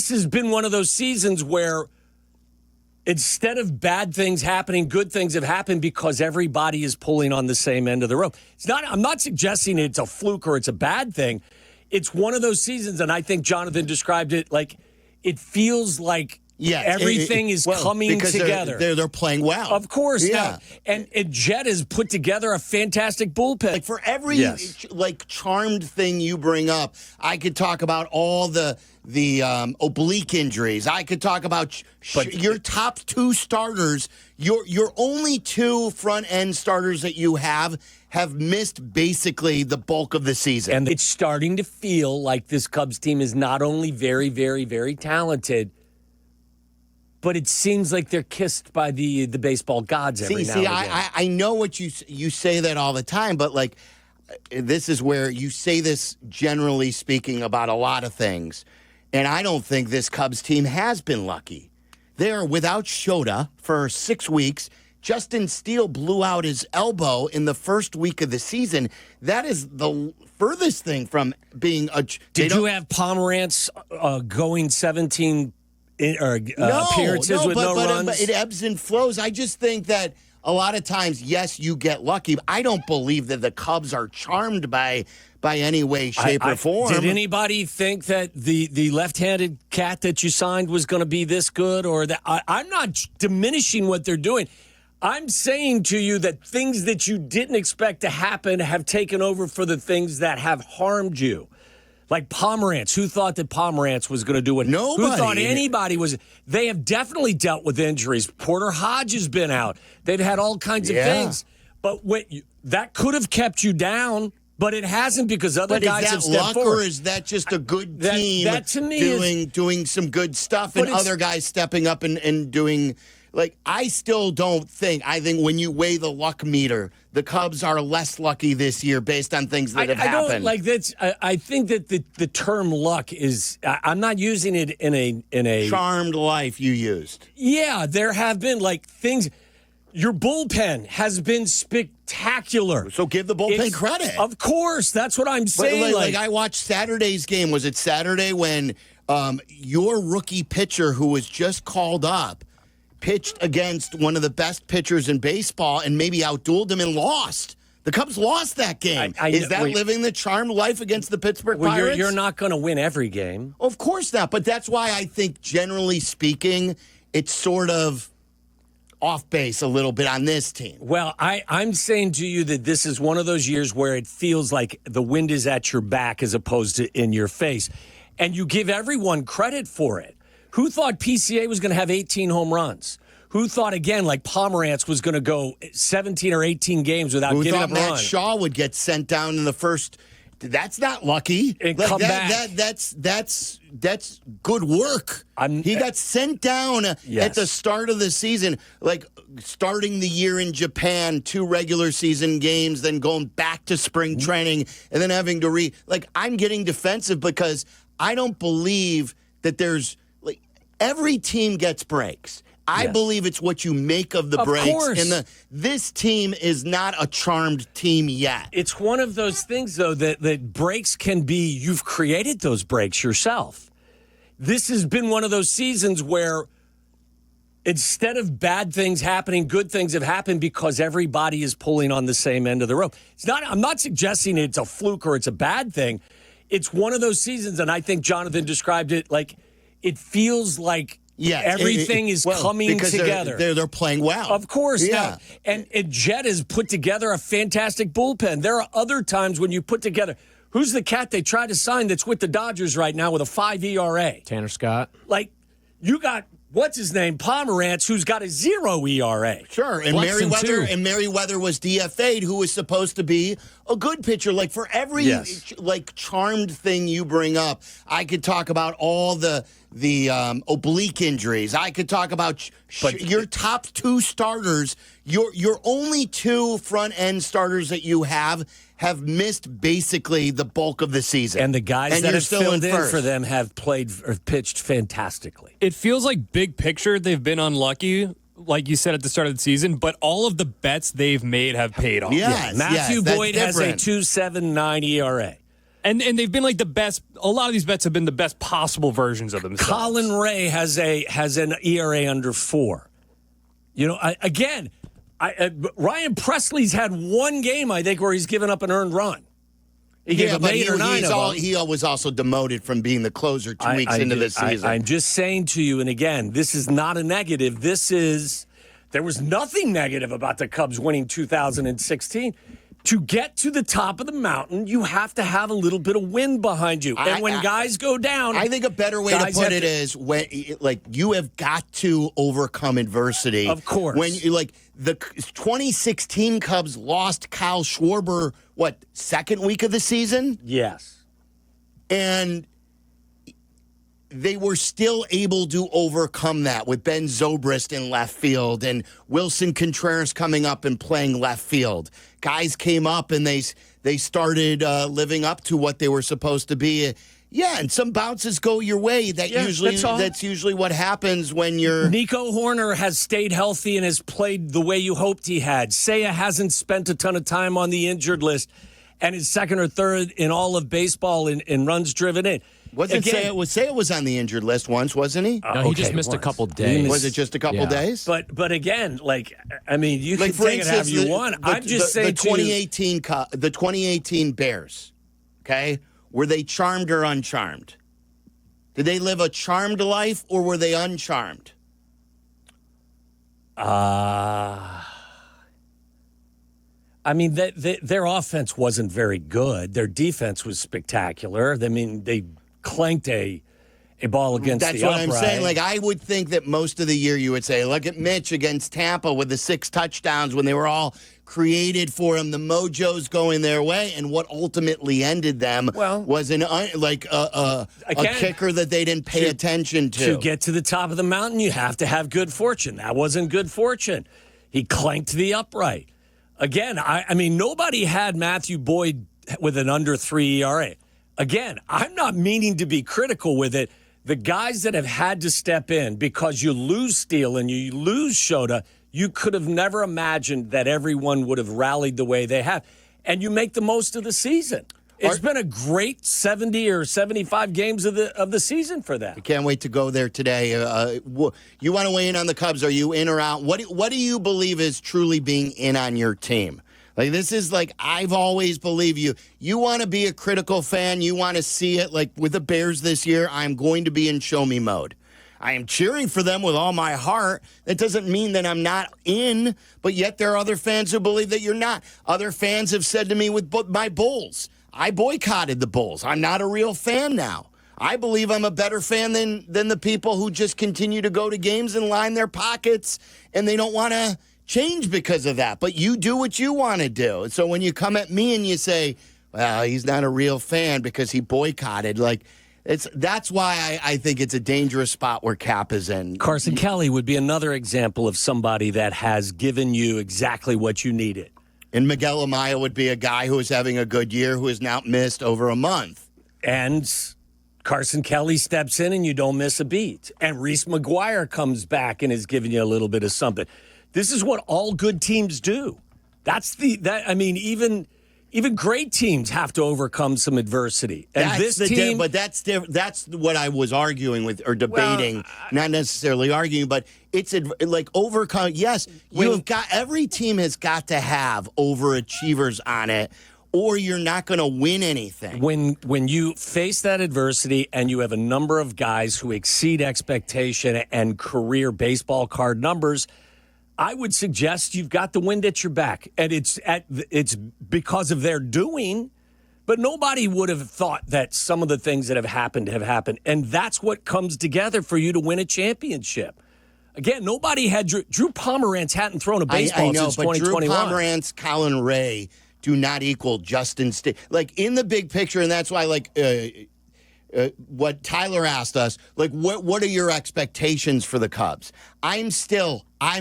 this has been one of those seasons where instead of bad things happening, good things have happened because everybody is pulling on the same end of the rope. I'm not suggesting it's a fluke or it's a bad thing. It's one of those seasons, and I think Jonathan described it like it feels like everything is coming together. They're playing well. Of course. Yeah. And Jet has put together a fantastic bullpen. Like for every charmed thing you bring up, I could talk about all the oblique injuries. I could talk about your top two starters. Your only two front-end starters that you have missed basically the bulk of the season. And it's starting to feel like this Cubs team is not only very, very, very talented, but it seems like they're kissed by the baseball gods every now and again. I know what you say that all the time, but like this is where you say this generally speaking about a lot of things. And I don't think this Cubs team has been lucky. They are without Shota for 6 weeks. Justin Steele blew out his elbow in the first week of the season. That is the furthest thing from being a... Did you have Pomerantz going 17 appearances with no runs? But it ebbs and flows. I just think that a lot of times, yes, you get lucky. I don't believe that the Cubs are charmed by any way, shape, or form. Did anybody think that the left-handed cat that you signed was going to be this good? Or that? I'm not diminishing what they're doing. I'm saying to you that things that you didn't expect to happen have taken over for the things that have harmed you. Like Pomerantz. Who thought that Pomerantz was going to do it? Nobody. Who thought anybody was? They have definitely dealt with injuries. Porter Hodge has been out. They've had all kinds of things. But that could have kept you down, but it hasn't because other guys have stepped forward. Or is that just a good team that to me doing some good stuff and other guys stepping up and doing... Like, I still don't think, I think when you weigh the luck meter, the Cubs are less lucky this year based on things that have happened. Don't like that's. I think that the term luck is, I'm not using it in a charmed life you used. Yeah, there have been like things. Your bullpen has been spectacular. So give the bullpen credit. Of course, that's what I'm saying. Like I watched Saturday's game. Was it Saturday when your rookie pitcher who was just called up pitched against one of the best pitchers in baseball and maybe outdueled him and lost? The Cubs lost that game. Is that living the charmed life against the Pittsburgh Pirates? You're not going to win every game. Of course not, but that's why I think, generally speaking, it's sort of off base a little bit on this team. Well, I'm saying to you that this is one of those years where it feels like the wind is at your back as opposed to in your face. And you give everyone credit for it. Who thought PCA was going to have 18 home runs? Who thought, again, like Pomerantz was going to go 17 or 18 games without giving up a run? Who thought Matt Shaw would get sent down in the first? That's not lucky. And come back. That's good work. He got sent down at the start of the season, like starting the year in Japan, 2 regular season games, then going back to spring training, and then having to I'm getting defensive because I don't believe that there's every team gets breaks. I believe it's what you make of the breaks. Course. And this team is not a charmed team yet. It's one of those things, though, that breaks can be, you've created those breaks yourself. This has been one of those seasons where instead of bad things happening, good things have happened because everybody is pulling on the same end of the rope. I'm not suggesting it's a fluke or it's a bad thing. It's one of those seasons, and I think Jonathan described it like it feels like everything is coming together. They're playing well. Of course. Yeah. And Jet has put together a fantastic bullpen. There are other times when you put together, who's the cat they tried to sign that's with the Dodgers right now with a 5 ERA? Tanner Scott. Like, you got, what's his name, Pomerantz, who's got a 0 ERA. Sure, and Merriweather was DFA'd, who was supposed to be a good pitcher. Like, for every charmed thing you bring up, I could talk about all the oblique injuries. I could talk about your top 2 starters. Your only 2 front-end starters that you have missed basically the bulk of the season. And the guys that have filled in for them have pitched fantastically. It feels like big picture they've been unlucky, like you said at the start of the season, but all of the bets they've made have paid off. Matthew Boyd has a 2.79 ERA. And they've been like the best. A lot of these bets have been the best possible versions of themselves. Colin Ray has an ERA under 4. Ryan Presley's had one game, I think, where he's given up an earned run. He gave up 8 or 9 of them. He was also demoted from being the closer 2 weeks into the season. I'm just saying to you, and again, this is not a negative. There was nothing negative about the Cubs winning 2016. To get to the top of the mountain, you have to have a little bit of wind behind you. And when guys go down, I think a better way to put it is you have got to overcome adversity. Of course. When the 2016 Cubs lost Kyle Schwarber, second week of the season? Yes. And they were still able to overcome that with Ben Zobrist in left field and Wilson Contreras coming up and playing left field. Guys came up and they started living up to what they were supposed to be. Yeah, and some bounces go your way. That's usually what happens when you're... Nico Horner has stayed healthy and has played the way you hoped he had. Seiya hasn't spent a ton of time on the injured list and is second or third in all of baseball in runs driven in. Seiya was on the injured list once, wasn't he? No, he just missed a couple days. Was it just a couple days? But again, you can take it however you want. I'm just saying the 2018 Bears, okay? Were they charmed or uncharmed? Did they live a charmed life or were they uncharmed? Their offense wasn't very good. Their defense was spectacular. They clanked a ball against the upright. That's what I'm saying. I would think that most of the year you would say, look at Mitch against Tampa with the 6 touchdowns when they were all created for him. The mojo's going their way, and what ultimately ended them was a kicker that they didn't pay attention to. To get to the top of the mountain, you have to have good fortune. That wasn't good fortune. He clanked the upright. Again, nobody had Matthew Boyd with an under 3 ERA. Again, I'm not meaning to be critical with it. The guys that have had to step in because you lose Steele and you lose Shota, you could have never imagined that everyone would have rallied the way they have. And you make the most of the season. It's been a great 70 or 75 games of the season for them. I can't wait to go there today. You want to weigh in on the Cubs? Are you in or out? What do you believe is truly being in on your team? This is I've always believed you. You want to be a critical fan. You want to see it with the Bears this year. I'm going to be in show me mode. I am cheering for them with all my heart. That doesn't mean that I'm not in, but yet there are other fans who believe that you're not. Other fans have said to me with my Bulls, I boycotted the Bulls. I'm not a real fan now. I believe I'm a better fan than the people who just continue to go to games and line their pockets, and they don't want to change because of that. But you do what you want to do. So when you come at me and you say, well, he's not a real fan because he boycotted, that's why I think it's a dangerous spot where Cap is in. Carson Kelly would be another example of somebody that has given you exactly what you needed. And Miguel Amaya would be a guy who is having a good year who has now missed over a month. And Carson Kelly steps in and you don't miss a beat. And Reese McGuire comes back and is giving you a little bit of something. This is what all good teams do. Even great teams have to overcome some adversity. And that's what I was arguing with or debating, not necessarily arguing, but it's overcome. Yes, every team has got to have overachievers on it, or you're not going to win anything. When you face that adversity and you have a number of guys who exceed expectation and career baseball card numbers, I would suggest you've got the wind at your back, and it's because of their doing. But nobody would have thought that some of the things that have happened, and that's what comes together for you to win a championship. Again, nobody had Drew Pomerantz hadn't thrown a baseball since 2021. Drew Pomerantz, Colin Ray do not equal Justin Steele. In the big picture, and that's why what Tyler asked us, what are your expectations for the Cubs? I'm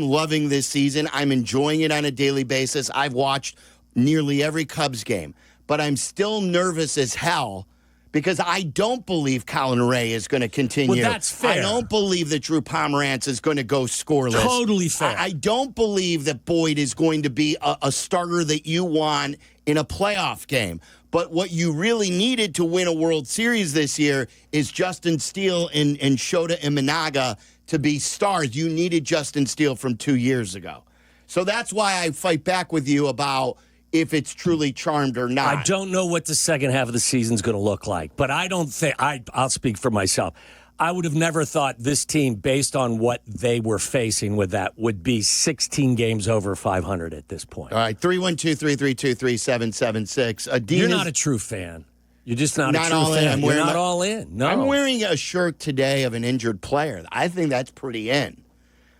loving this season. I'm enjoying it on a daily basis. I've watched nearly every Cubs game, but I'm still nervous as hell because I don't believe Colin Ray is going to continue. Well, that's fair. I don't believe that Drew Pomerantz is going to go scoreless. Totally fair. I don't believe that Boyd is going to be a starter that you want in a playoff game. But what you really needed to win a World Series this year is Justin Steele and Shota Imanaga to be stars. You needed Justin Steele from 2 years ago. So that's why I fight back with you about if it's truly charmed or not. I don't know what the second half of the season is going to look like, but I don't think I'll speak for myself. I would have never thought this team, based on what they were facing with that, would be 16 games over 500 at this point. All right, 312-332-3776. You're not a true fan. You're just not a true all fan. In. You're not all in. No. I'm wearing a shirt today of an injured player. I think that's pretty in.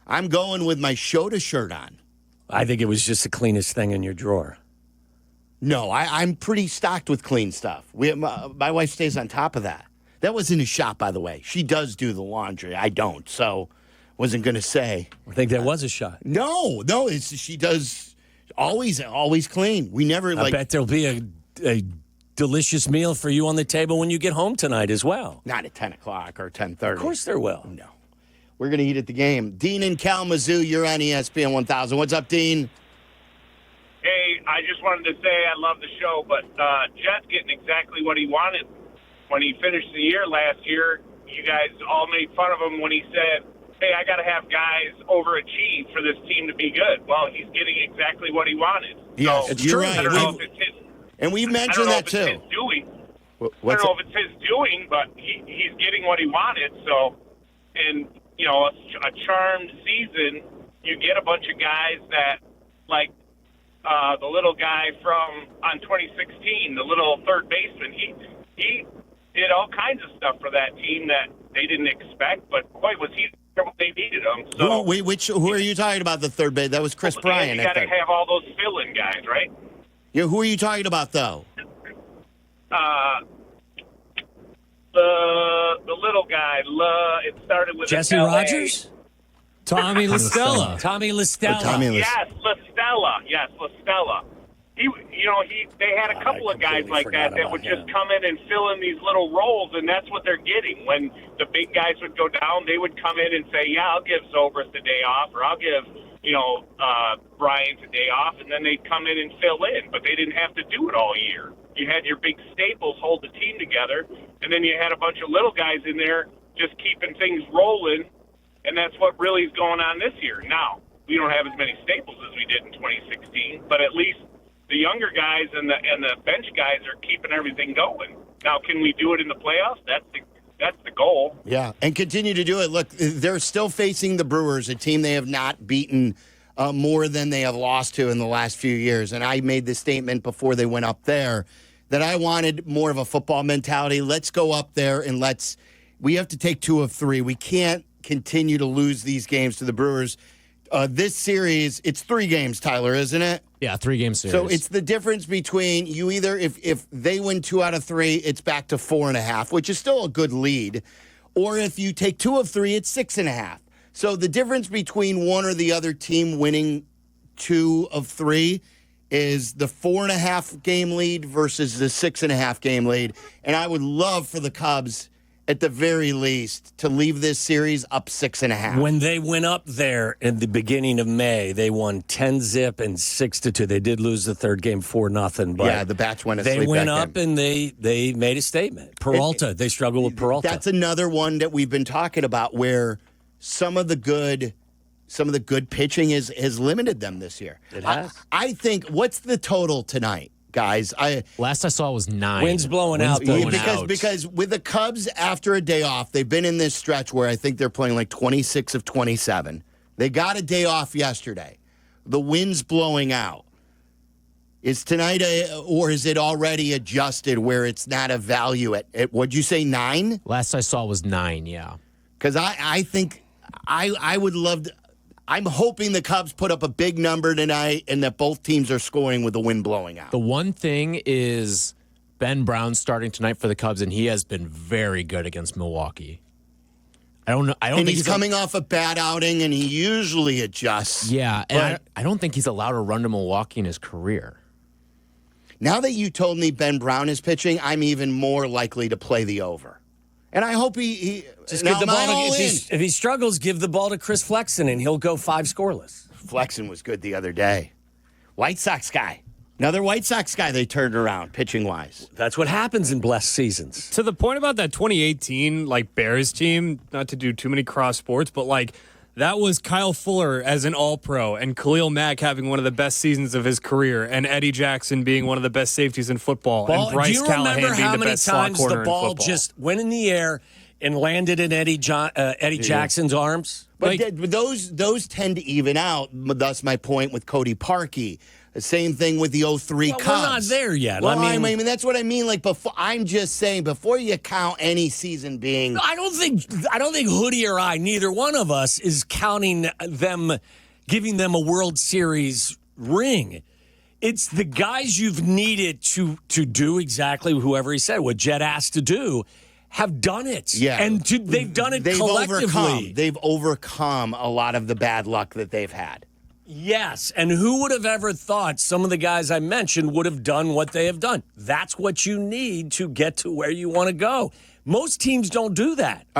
I'm going with my Shota shirt on. I think it was just the cleanest thing in your drawer. No, I'm pretty stocked with clean stuff. My wife stays on top of that. That wasn't a shot, by the way. She does do the laundry. I don't, so wasn't going to say. I think that was a shot. No, she does always clean. We never I bet there'll be a delicious meal for you on the table when you get home tonight as well. Not at 10 o'clock or 10:30. Of course there will. No. We're going to eat at the game. Dean in Kalamazoo, you're on ESPN 1000. What's up, Dean? Hey, I just wanted to say I love the show, but Jet's getting exactly what he wanted. When he finished the year last year, you guys all made fun of him when he said, hey, I got to have guys overachieve for this team to be good. Well, he's getting exactly what he wanted. Yes, so, you're right. I don't know if it's his, and we've mentioned that, too. I don't know if it's his doing, but he's getting what he wanted. So, and, you know, a charmed season, you get a bunch of guys that, like, the little guy on 2016, the little third baseman, he did all kinds of stuff for that team that they didn't expect, but boy, was he what they needed him. So, who are you talking about, the third base? That was Chris Bryant. You got to have all those fill-in guys, right? Yeah, who are you talking about, though? The little guy, it started with Jesse Rogers? Tommy LaStella. Tommy LaStella. Yes, LaStella. They had a couple of guys like that would just come in and fill in these little roles, and that's what they're getting. When the big guys would go down, they would come in and say, yeah, I'll give Zobrist a day off, or I'll give, Bryant a day off, and then they'd come in and fill in, but they didn't have to do it all year. You had your big staples hold the team together, and then you had a bunch of little guys in there just keeping things rolling, and that's what really is going on this year. Now, we don't have as many staples as we did in 2016, but at least the younger guys and the bench guys are keeping everything going. Now, can we do it in the playoffs? That's the goal. Yeah, and continue to do it. Look, they're still facing the Brewers, a team they have not beaten more than they have lost to in the last few years. And I made this statement before they went up there that I wanted more of a football mentality. Let's go up there and we have to take 2 of 3. We can't continue to lose these games to the Brewers. This series, it's 3 games, Tyler, isn't it? Yeah, 3-game series. So it's the difference between you either, if they win 2 out of 3, it's back to 4.5, which is still a good lead. Or if you take 2 of 3, it's 6.5. So the difference between one or the other team winning 2 of 3 is the 4.5 game lead versus the 6.5 game lead. And I would love for the Cubs, at the very least, to leave this series up 6.5. When they went up there in the beginning of May, they won 10-0 and 6-2. They did lose the third game 4-0, but yeah, the bats went asleep. They went up and they made a statement. Peralta, they struggle with Peralta. That's another one that we've been talking about where some of the good pitching has limited them this year. It has. I think, what's the total tonight, guys? Last I saw was 9. Wind's blowing out. Because with the Cubs, after a day off, they've been in this stretch where I think they're playing like 26 of 27. They got a day off yesterday. The wind's blowing out. Is tonight or is it already adjusted where it's not a value at what'd you say, 9? Last I saw was 9, yeah. Because I think I would love to. I'm hoping the Cubs put up a big number tonight and that both teams are scoring with the wind blowing out. The one thing is Ben Brown starting tonight for the Cubs, and he has been very good against Milwaukee. I don't think he's coming off a bad outing, and he usually adjusts. Yeah, and I don't think he's allowed to run to Milwaukee in his career. Now that you told me Ben Brown is pitching, I'm even more likely to play the over. And I hope he just give the ball if he struggles, give the ball to Chris Flexen and he'll go 5 scoreless. Flexen was good the other day. White Sox guy. Another White Sox guy they turned around pitching-wise. That's what happens in blessed seasons. To the point about that 2018 Bears team, not to do too many cross sports, but that was Kyle Fuller as an All-Pro and Khalil Mack having one of the best seasons of his career and Eddie Jackson being one of the best safeties in football and Bryce do you Callahan remember being how the many best slot times corner the in ball football? just went in the air and landed in Eddie Jackson's arms? But those tend to even out. That's my point with Cody Parkey. The same thing with the 03 Cubs. We're not there yet. Well, I mean, that's what I mean. I'm just saying, before you count any season being, I don't think Hoodie or I, neither one of us, is counting them, giving them a World Series ring. It's the guys you've needed to do exactly whoever he said what Jet asked to do. Have done it. Yeah. And they've done it collectively. They've overcome a lot of the bad luck that they've had. Yes. And who would have ever thought some of the guys I mentioned would have done what they have done? That's what you need to get to where you want to go. Most teams don't do that.